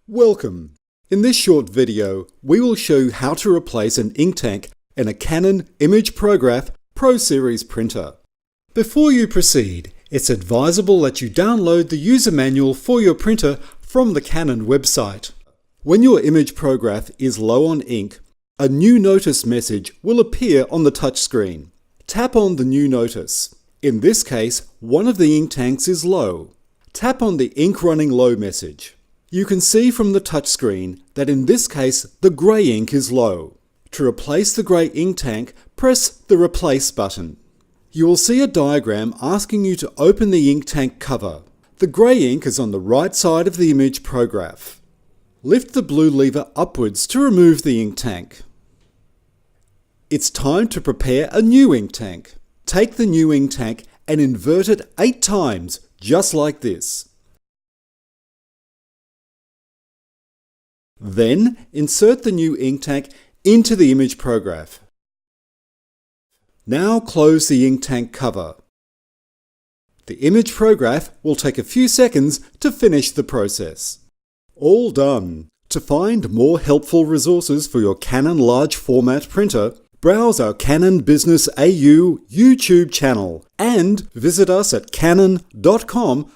Welcome! In this short video, we will show you how to replace an ink tank in a Canon PRO-Series printer. Before you proceed, it's advisable that you download the user manual for your printer from the Canon website. When your image prograph is low on ink, a new notice message will appear on the touchscreen. Tap on the new notice. In this case, one of the ink tanks is low. Tap on the ink running low message. You can see from the touchscreen that in this case the grey ink is low. To replace the grey ink tank, press the Replace button. You will see a diagram asking you to open the ink tank cover. The grey ink is on the right side of the image prograph. Lift the blue lever upwards to remove the ink tank. It's time to prepare a new ink tank. Take the new ink tank and invert it 8 times, just like this. Then, insert the new ink tank into the image prograph. Now close the ink tank cover. The image prograph will take a few seconds to finish the process. All done. To find more helpful resources for your Canon large format printer, browse our Canon Business AU YouTube channel and visit us at canon.com.au.